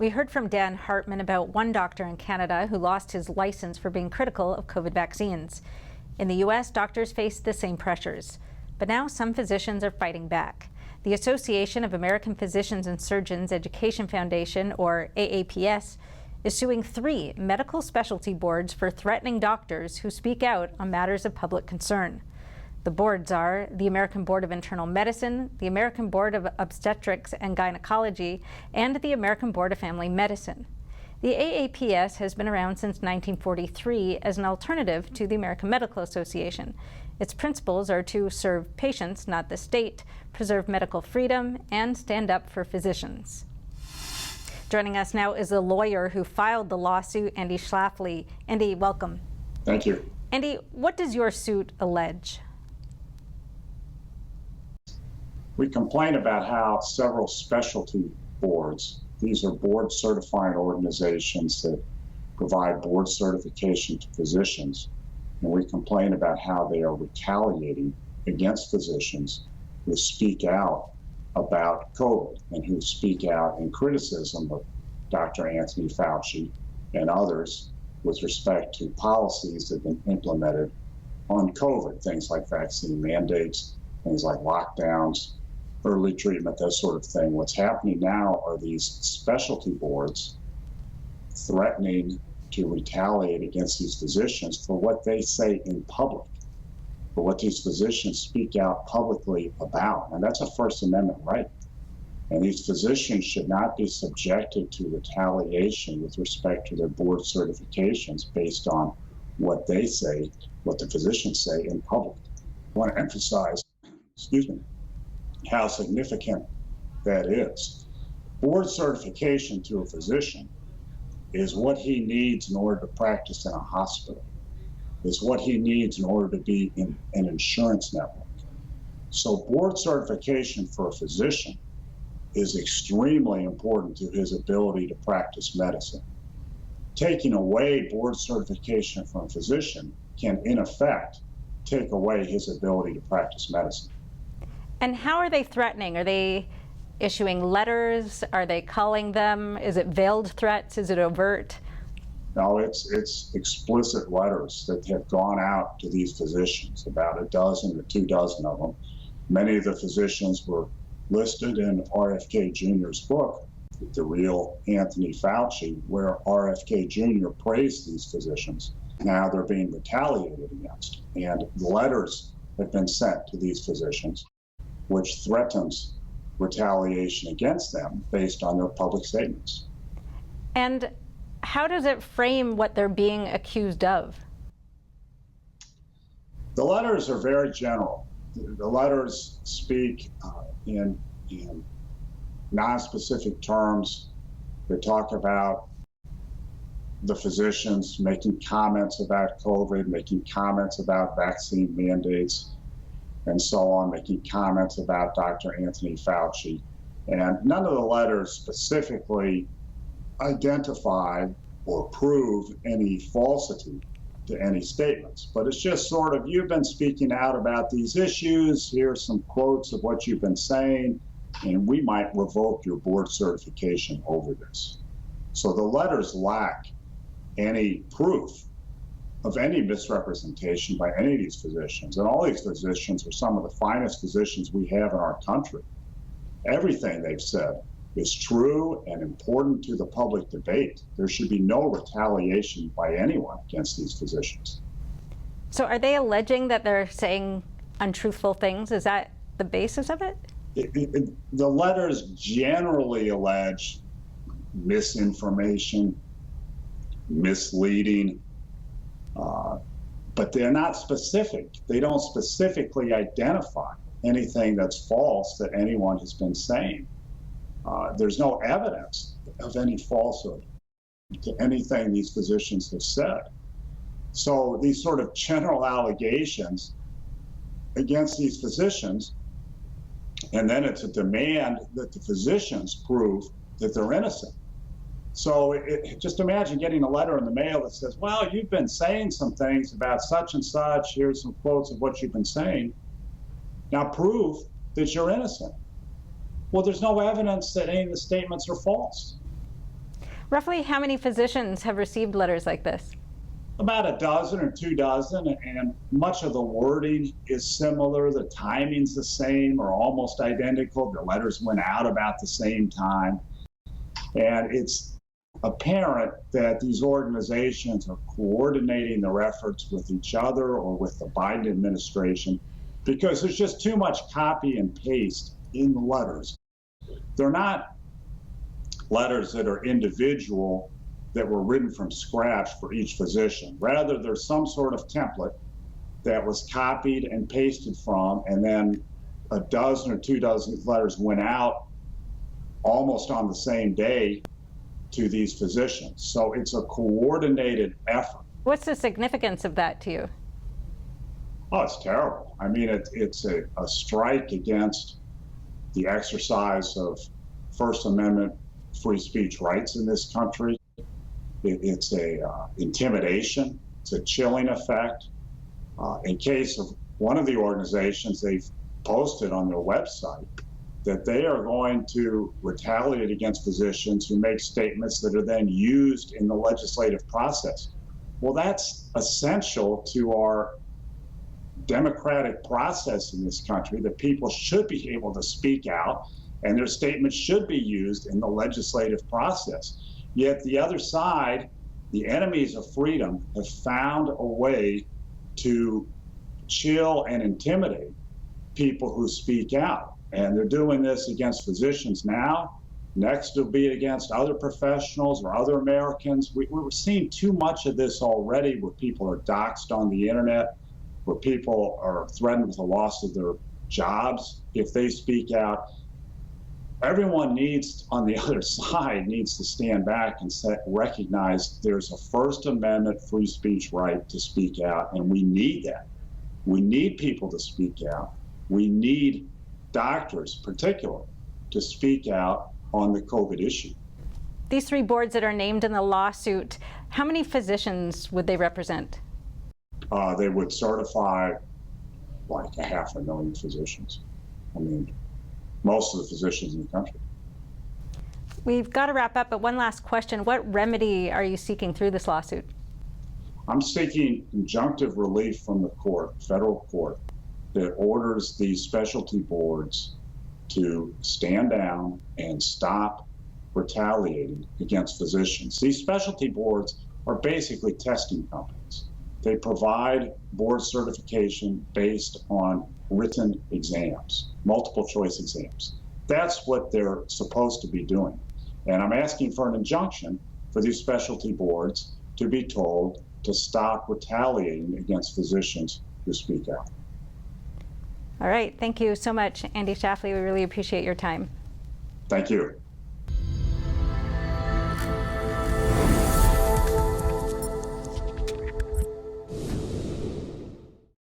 We heard from Dan Hartman about one doctor in Canada who lost his license for being critical of COVID vaccines. In the U.S., doctors face the same pressures, but now some physicians are fighting back. The Association of American Physicians and Surgeons Education Foundation, or AAPS, is suing 3 medical specialty boards for threatening doctors who speak out on matters of public concern. The boards are the American Board of Internal Medicine, the American Board of Obstetrics and Gynecology, and the American Board of Family Medicine. The AAPS has been around since 1943 as an alternative to the American Medical Association. Its principles are to serve patients, not the state, preserve medical freedom, and stand up for physicians. Joining us now is a lawyer who filed the lawsuit, Andy Schlafly. Andy, welcome. Thank you. Andy, what does your suit allege? We complain about how several specialty boards, these are board certifying organizations that provide board certification to physicians, and we complain about how they are retaliating against physicians who speak out about COVID and who speak out in criticism of Dr. Anthony Fauci and others with respect to policies that have been implemented on COVID, things like vaccine mandates, things like lockdowns, early treatment, that sort of thing. What's happening now are these specialty boards threatening to retaliate against these physicians for what they say in public, for what these physicians speak out publicly about. And that's a First Amendment right. And these physicians should not be subjected to retaliation with respect to their board certifications based on what they say, what the physicians say in public. I want to emphasize, how significant that is. Board certification to a physician is what he needs in order to practice in a hospital, is what he needs in order to be in an insurance network. So board certification for a physician is extremely important to his ability to practice medicine. Taking away board certification from a physician can, in effect, take away his ability to practice medicine. And how are they threatening? Are they issuing letters? Are they calling them? Is it veiled threats? Is it overt? No, it's explicit letters that have gone out to these physicians, about a dozen or 2 dozen of them. Many of the physicians were listed in RFK Jr.'s book, The Real Anthony Fauci, where RFK Jr. praised these physicians. Now they're being retaliated against. And letters have been sent to these physicians, which threatens retaliation against them based on their public statements. And how does it frame what they're being accused of? The letters are very general. The letters speak in non-specific terms. They talk about the physicians making comments about COVID, making comments about vaccine mandates, and so on, making comments about Dr. Anthony Fauci. And none of the letters specifically identify or prove any falsity to any statements. But it's just sort of, you've been speaking out about these issues, here's some quotes of what you've been saying, and we might revoke your board certification over this. So the letters lack any proof of any misrepresentation by any of these physicians. And all these physicians are some of the finest physicians we have in our country. Everything they've said is true and important to the public debate. There should be no retaliation by anyone against these physicians. So are they alleging that they're saying untruthful things? Is that the basis of it? The letters generally allege misinformation, misleading, but they're not specific. They don't specifically identify anything that's false that anyone has been saying. There's no evidence of any falsehood to anything these physicians have said. So these sort of general allegations against these physicians, and then it's a demand that the physicians prove that they're innocent. So just imagine getting a letter in the mail that says, well, you've been saying some things about such and such. Here's some quotes of what you've been saying. Now prove that you're innocent. Well, there's no evidence that any of the statements are false. Roughly how many physicians have received letters like this? About a dozen or 2 dozen, and much of the wording is similar. The timing's the same or almost identical. The letters went out about the same time. And it's apparent that these organizations are coordinating their efforts with each other or with the Biden administration because there's just too much copy and paste in the letters. They're not letters that are individual, that were written from scratch for each physician. Rather, there's some sort of template that was copied and pasted from, and then a dozen or 2 dozen letters went out almost on the same day to these physicians. So it's a coordinated effort. What's the significance of that to you? Oh, it's terrible. I mean, it's a strike against the exercise of First Amendment free speech rights in this country. It's a intimidation. It's a chilling effect. In case of one of the organizations, they've posted on their website that they are going to retaliate against physicians who make statements that are then used in the legislative process. Well, that's essential to our democratic process in this country, that people should be able to speak out and their statements should be used in the legislative process. Yet the other side, the enemies of freedom, have found a way to chill and intimidate people who speak out. And they're doing this against physicians now. Next, it'll be against other professionals or other Americans. We're seeing too much of this already, where people are doxxed on the internet, where people are threatened with the loss of their jobs if they speak out. Everyone needs, on the other side, needs to stand back and recognize there's a First Amendment free speech right to speak out, and we need that. We need people to speak out. We need doctors, particularly, to speak out on the COVID issue. These 3 boards that are named in the lawsuit, how many physicians would they represent? They would certify like 500,000 physicians. I mean, most of the physicians in the country. We've got to wrap up, but one last question. What remedy are you seeking through this lawsuit? I'm seeking injunctive relief from the court, federal court, that orders these specialty boards to stand down and stop retaliating against physicians. These specialty boards are basically testing companies. They provide board certification based on written exams, multiple choice exams. That's what they're supposed to be doing. And I'm asking for an injunction for these specialty boards to be told to stop retaliating against physicians who speak out. All right. Thank you so much, Andy Schlafly. We really appreciate your time. Thank you.